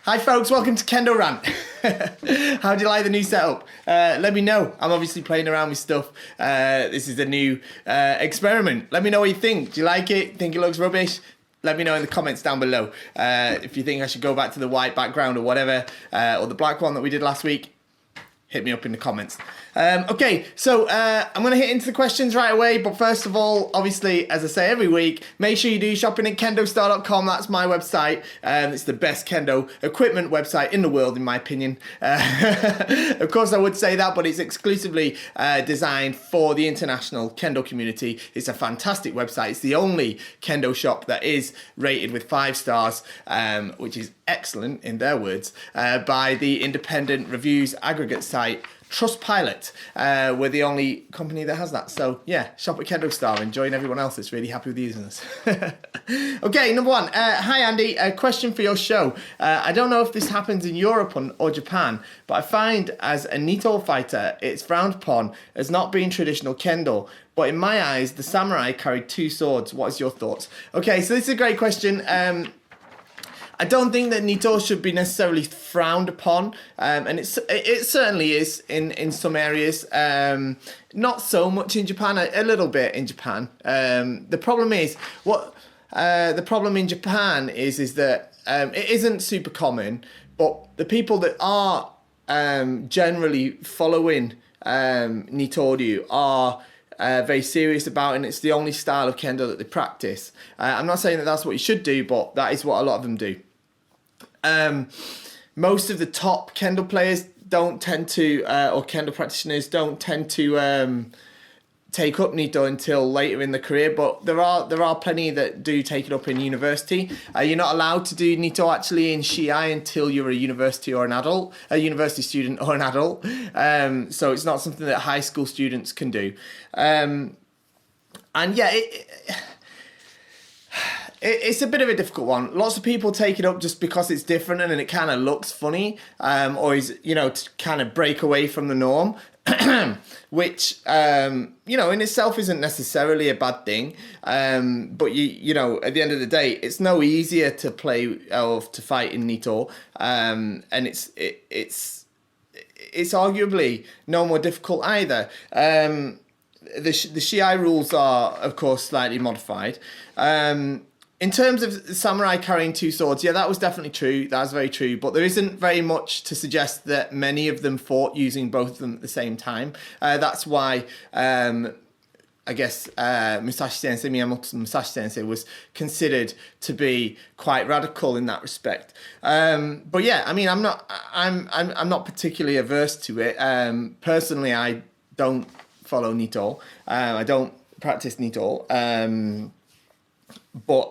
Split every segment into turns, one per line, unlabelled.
Hi folks, welcome to Kendo Rant. How do you like the new setup? Let me know. I'm obviously playing around with stuff. This is a new experiment. Let me know what you think. Do you like it? Think it looks rubbish? Let me know in the comments down below. If you think I should go back to the white background or whatever, or the black one that we did last week, hit me up in the comments. Okay, so I'm going to hit into the questions right away, but first of all, obviously, as I say every week, make sure you do shopping at KendoStar.com. That's my website. It's the best Kendo equipment website in the world, in my opinion. Of course, I would say that, but it's exclusively designed for the international Kendo community. It's a fantastic website. It's the only Kendo shop that is rated with 5 stars, which is excellent, in their words, by the independent reviews aggregate site Trustpilot. We're the only company that has that. So yeah, shop at KendoStar and join everyone else that's really happy with using us. Okay, number one. Hi Andy, a question for your show. I don't know if this happens in Europe or Japan, but I find as a Nito fighter, it's frowned upon as not being traditional Kendo. But in my eyes, the samurai carried 2 swords. What is your thoughts? Okay, so this is a great question. I don't think that Nito should be necessarily frowned upon, and it certainly is in some areas. Not so much in Japan, a little bit in Japan. The problem is the problem in Japan is that it isn't super common, but the people that are generally following NitoRyu are very serious about it, and it's the only style of Kendo that they practice. I'm not saying that that's what you should do, but that is what a lot of them do. Most of the top Kendo players don't tend to, or Kendo practitioners don't tend to take up Nito until later in the career, but there are plenty that do take it up in university. You're not allowed to do Nito actually in Shiai until you're a university student or an adult. So it's not something that high school students can do. And yeah, it's a bit of a difficult one. Lots of people take it up just because it's different and it kind of looks funny, or is, to kind of break away from the norm, which, in itself isn't necessarily a bad thing. But at the end of the day, it's no easier to play or to fight in Nito, and it's arguably no more difficult either. The Shiai rules are, of course, slightly modified. In terms of samurai carrying 2 swords, yeah, that was definitely true. That was very true. But there isn't very much to suggest that many of them fought using both of them at the same time. That's why, I guess, Miyamoto Musashi Sensei was considered to be quite radical in that respect. But yeah, I mean, I'm not particularly averse to it. Personally, I don't follow Nito. I don't practice Nito. But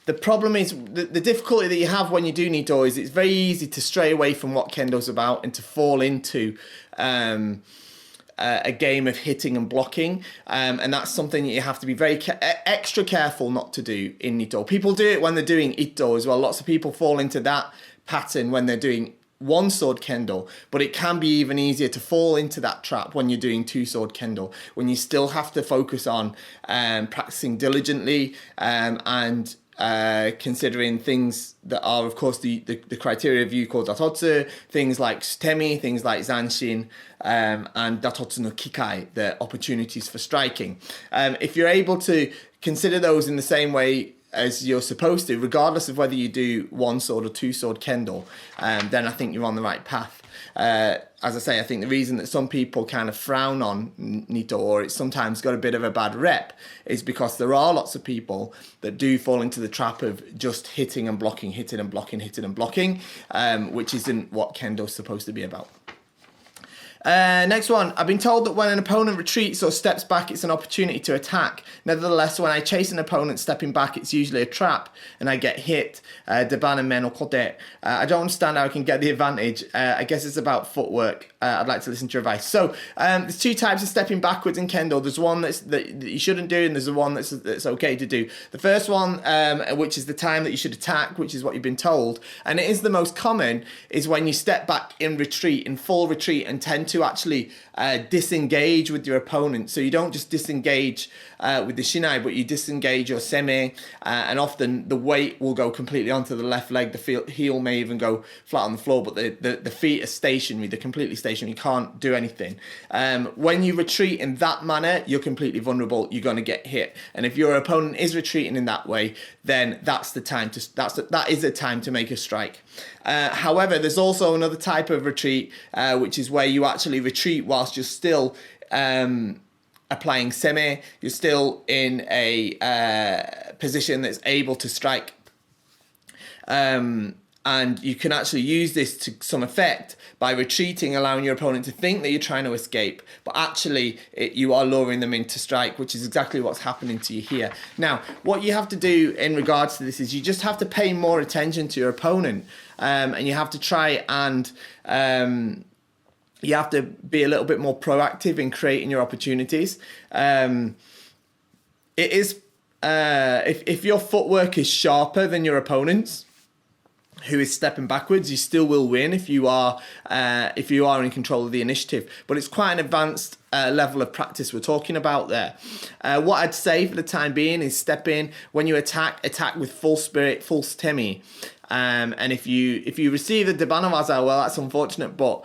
the problem is, the difficulty that you have when you do Nito is it's very easy to stray away from what Kendo's about and to fall into a game of hitting and blocking. And that's something that you have to be very extra careful not to do in Nito. People do it when they're doing Ito as well. Lots of people fall into that pattern when they're doing 1-sword Kendo, but it can be even easier to fall into that trap when you're doing 2-sword Kendo, when you still have to focus on practicing diligently and considering things that are, of course, the criteria of Yuko Datotsu, things like Sutemi, things like Zanshin, and Datotsu no Kikai, the opportunities for striking. If you're able to consider those in the same way as you're supposed to, regardless of whether you do 1-sword or 2-sword Kendo, then I think you're on the right path. As I say, I think the reason that some people kind of frown on Nito, or it's sometimes got a bit of a bad rep, is because there are lots of people that do fall into the trap of just hitting and blocking, hitting and blocking, hitting and blocking, which isn't what Kendo's supposed to be about. Next one. I've been told that when an opponent retreats or steps back, it's an opportunity to attack. Nevertheless, when I chase an opponent stepping back, it's usually a trap and I get hit. Deban and men or kote. I don't understand how I can get the advantage. I guess it's about footwork. I'd like to listen to your advice. So there's 2 types of stepping backwards in Kendo. There's one that you shouldn't do, and there's the one that's okay to do. The first one, which is the time that you should attack, which is what you've been told, and it is the most common, is when you step back in retreat, in full retreat, and tend tend to actually disengage with your opponent. So you don't just disengage with the shinai, but you disengage your semi, and often the weight will go completely onto the left leg. The heel may even go flat on the floor, but the feet are stationary. They're completely stationary. You can't do anything. When you retreat in that manner, you're completely vulnerable. You're going to get hit. And if your opponent is retreating in that way, then that's the time to that is a time to make a strike. However, there's also another type of retreat, which is where you actually retreat whilst you're still applying semi. You're still in a position that's able to strike. And you can actually use this to some effect by retreating, allowing your opponent to think that you're trying to escape, but actually you are luring them into strike, which is exactly what's happening to you here. Now, what you have to do in regards to this is you just have to pay more attention to your opponent, and you have to try and you have to be a little bit more proactive in creating your opportunities. It is if your footwork is sharper than your opponent's, who is stepping backwards, you still will win if you are in control of the initiative. But it's quite an advanced level of practice we're talking about there. What I'd say for the time being is step in when you attack with full spirit, full sutemi. And if you receive the Debano waza, well, that's unfortunate, but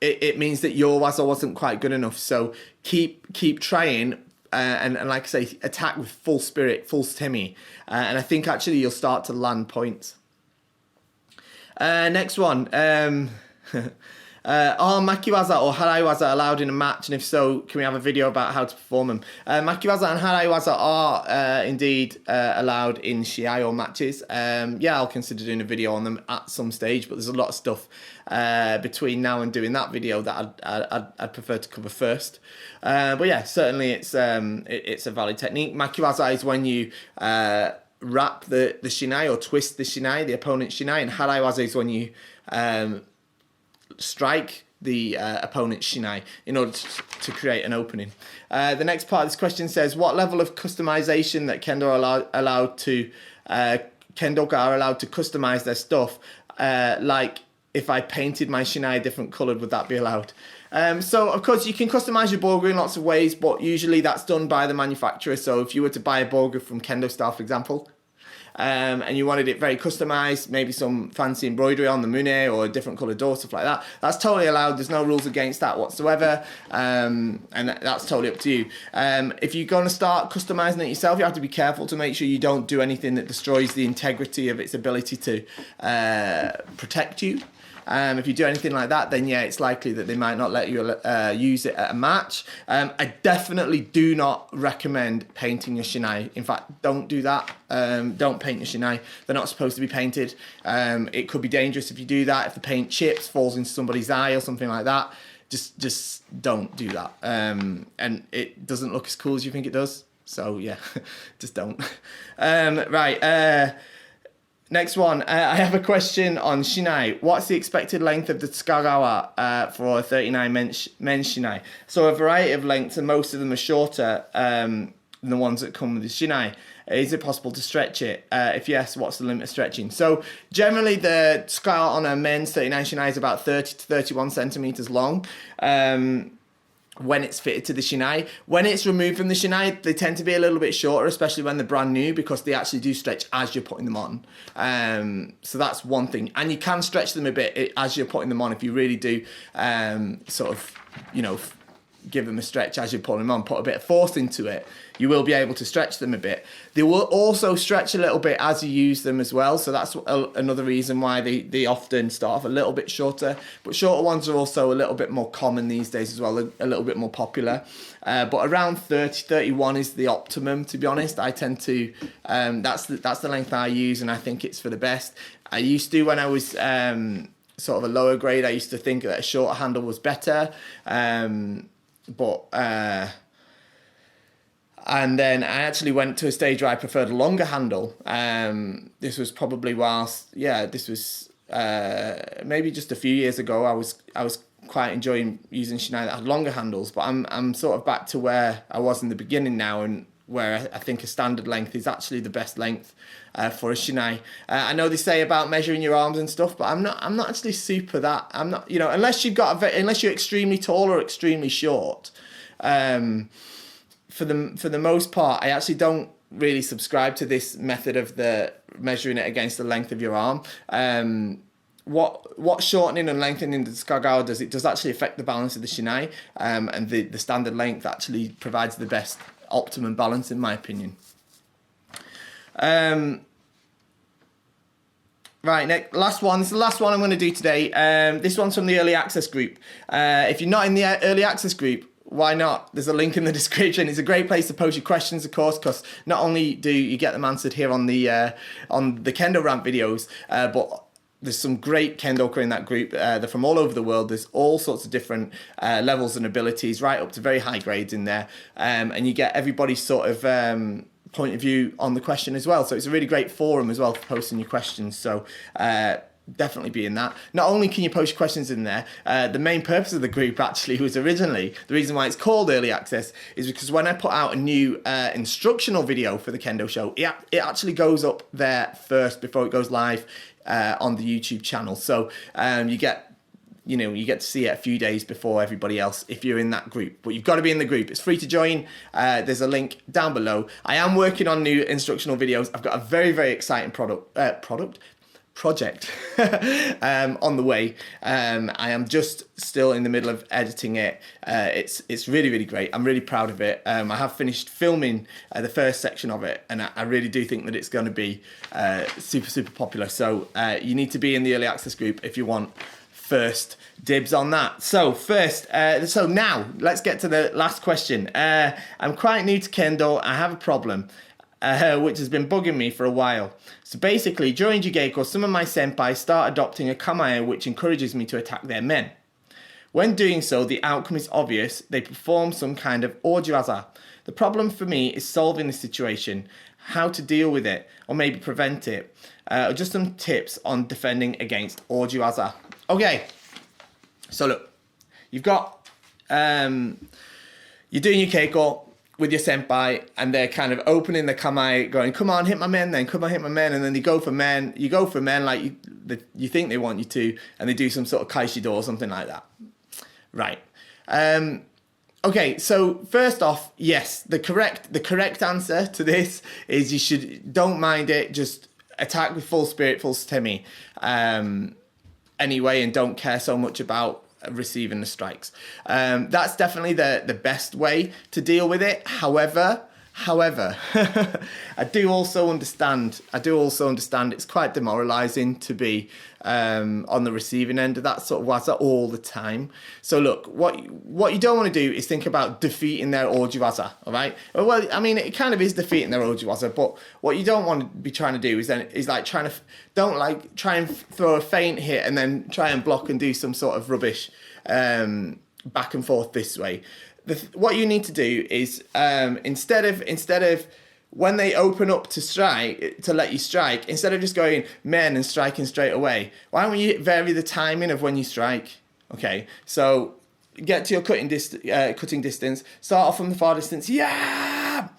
it means that your waza wasn't quite good enough. So keep trying. And like I say, attack with full spirit, full sutemi. And I think actually you'll start to land points. Next one. Are makiwaza or haraiwaza allowed in a match? And if so, can we have a video about how to perform them? Makiwaza and haraiwaza are indeed allowed in shiai or matches. Yeah, I'll consider doing a video on them at some stage, but there's a lot of stuff between now and doing that video that I'd prefer to cover first. But yeah, certainly it's a valid technique. Makiwaza is when you wrap the shinai or twist the shinai, the opponent's shinai, and haraiwaza is when you strike the opponent's shinai in order to create an opening. The next part of this question says, what level of customization that Kendo are allowed to Kendoka are allowed to customize their stuff? Like if I painted my shinai different colored, would that be allowed? So of course you can customize your Borgu in lots of ways, but usually that's done by the manufacturer. So if you were to buy a Borgu from KendoStar, for example, and you wanted it very customized, maybe some fancy embroidery on the mune or a different colour door, stuff like that, that's totally allowed. There's no rules against that whatsoever, and that's totally up to you. If you're going to start customizing it yourself, you have to be careful to make sure you don't do anything that destroys the integrity of its ability to protect you. If you do anything like that, then yeah, it's likely that they might not let you use it at a match. I definitely do not recommend painting your shinai. In fact, don't do that. Don't paint your shinai. They're not supposed to be painted. It could be dangerous if you do that. If the paint chips, falls into somebody's eye or something like that, just don't do that. And it doesn't look as cool as you think it does. So yeah, just don't. Right. Next one, I have a question on shinai. What's the expected length of the tsukagawa for a 39 men's shinai? So a variety of lengths, and most of them are shorter than the ones that come with the shinai. Is it possible to stretch it? If yes, what's the limit of stretching? So generally the tsukagawa on a men's 39 shinai is about 30 to 31 centimeters long. When it's fitted to the shinai. When it's removed from the shinai, they tend to be a little bit shorter, especially when they're brand new, because they actually do stretch as you're putting them on. So that's one thing. And you can stretch them a bit as you're putting them on if you really do sort of, give them a stretch as you're putting them on, put a bit of force into it. You will be able to stretch them a bit. They will also stretch a little bit as you use them as well. So that's another reason why they often start off a little bit shorter. But shorter ones are also a little bit more common these days as well, a little bit more popular. But around 30, 31 is the optimum, to be honest. I tend to, that's the length I use, and I think it's for the best. I used to, when I was sort of a lower grade, I used to think that a shorter handle was better. And then I actually went to a stage where I preferred a longer handle. This was probably maybe just a few years ago. I was quite enjoying using shinai that had longer handles, but I'm sort of back to where I was in the beginning now, and where I think a standard length is actually the best length for a shinai. I know they say about measuring your arms and stuff, but I'm not actually super that. I'm not, you know, unless you're extremely tall or extremely short. For the most part, I actually don't really subscribe to this method of the measuring it against the length of your arm. What shortening and lengthening the tsukagawa does, it does actually affect the balance of the shinai, and the standard length actually provides the best optimum balance in my opinion. Right, last one. This is the last one I'm going to do today. This one's from the early access group. If you're not in the early access group, why not? There's a link in the description. It's a great place to post your questions, of course, because not only do you get them answered here on the Kendo rant videos, but there's some great Kendoka in that group. They're from all over the world. There's all sorts of different levels and abilities, right up to very high grades in there. And you get everybody's sort of point of view on the question as well. So it's a really great forum as well for posting your questions. So definitely be in that. Not only can you post your questions in there, the main purpose of the group actually was originally, the reason why it's called Early Access is because when I put out a new instructional video for the Kendo show, it actually goes up there first before it goes live on the YouTube channel. So you get to see it a few days before everybody else if you're in that group. But you've got to be in the group. It's free to join. There's a link down below. I am working on new instructional videos. I've got a very, very exciting project on the way. I am just still in the middle of editing it. It's really, really great. I'm really proud of it. I have finished filming the first section of it, and I really do think that it's going to be super, super popular. So you need to be in the early access group if you want first dibs on that. So so now let's get to the last question. I'm quite new to Kendo. I have a problem which has been bugging me for a while. So basically, during Jigeko, some of my senpai start adopting a kamae which encourages me to attack their men. When doing so, the outcome is obvious. They perform some kind of ojiwaza. The problem for me is solving the situation, how to deal with it, or maybe prevent it. Or just some tips on defending against ojiwaza. Okay, so look, you've got, you're doing your keiko with your senpai, and they're kind of opening the kamae, going, come on, hit my men then, come on, hit my men, and then you go for men like you think they want you to, and they do some sort of kaishido or something like that. Right. Okay, so first off, yes, the correct answer to this is don't mind it, just attack with full spirit, full sutemi, anyway, and don't care so much about receiving the strikes. That's definitely the best way to deal with it. However, I do also understand it's quite demoralizing to be on the receiving end of that sort of waza all the time. So look, what you don't want to do is think about defeating their ojiwaza, all right? Well, I mean, it kind of is defeating their ojiwaza, but what you don't want to be trying to do is try and throw a feint hit and then try and block and do some sort of rubbish back and forth this way. What you need to do is instead of when they open up to let you strike, instead of just going men and striking straight away, why don't you vary the timing of when you strike? Okay, so get to your cutting distance. Start off from the far distance. Yeah.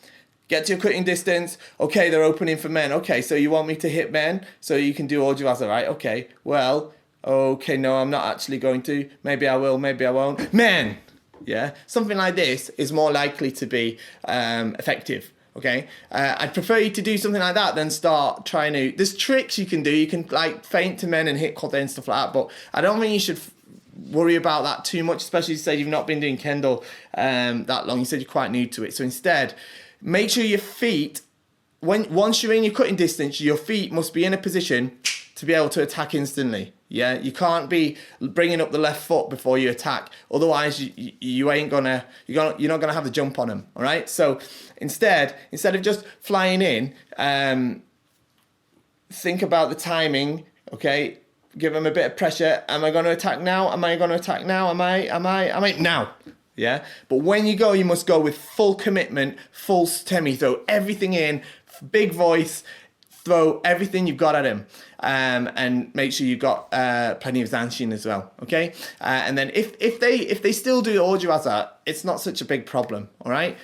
Get to your cutting distance. Okay, they're opening for men. Okay, so you want me to hit men so you can do ojiwaza, right? Okay. Well, okay, no, I'm not actually going to. Maybe I will. Maybe I won't. Men. Yeah, something like this is more likely to be effective. Okay, I'd prefer you to do something like that than start trying to. There's tricks you can do. You can like feint to men and hit kote and stuff like that. But I don't think you should worry about that too much, especially if you say you've not been doing Kendo that long. You said you're quite new to it, so instead, make sure your feet, once you're in your cutting distance, your feet must be in a position to be able to attack instantly. Yeah, you can't be bringing up the left foot before you attack. Otherwise, you're not gonna have the jump on them. All right. So instead of just flying in, think about the timing. Okay, give them a bit of pressure. Am I going to attack now? Am I going to attack now? Am I now? Yeah. But when you go, you must go with full commitment, full sutemi. Throw everything in, big voice. Throw everything you've got at him, and make sure you've got plenty of zanshin as well. Okay, and then if they still do ojiwaza, it's not such a big problem. All right,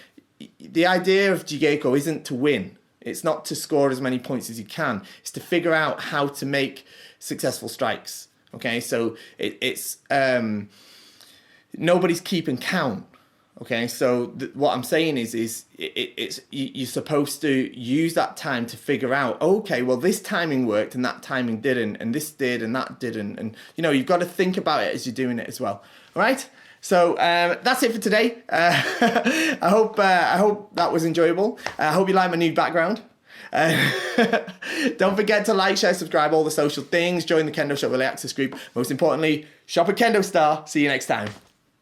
the idea of Jigeko isn't to win. It's not to score as many points as you can. It's to figure out how to make successful strikes. Okay, so it's nobody's keeping count. Okay, so what I'm saying is you're supposed to use that time to figure out, okay, well, this timing worked and that timing didn't, and this did and that didn't, and you know, you've got to think about it as you're doing it as well. All right, so that's it for today. I hope that was enjoyable. I hope you like my new background. Don't forget to like, share, subscribe, all the social things. Join the Kendo Shop Early Access group. Most importantly, shop at KendoStar. See you next time.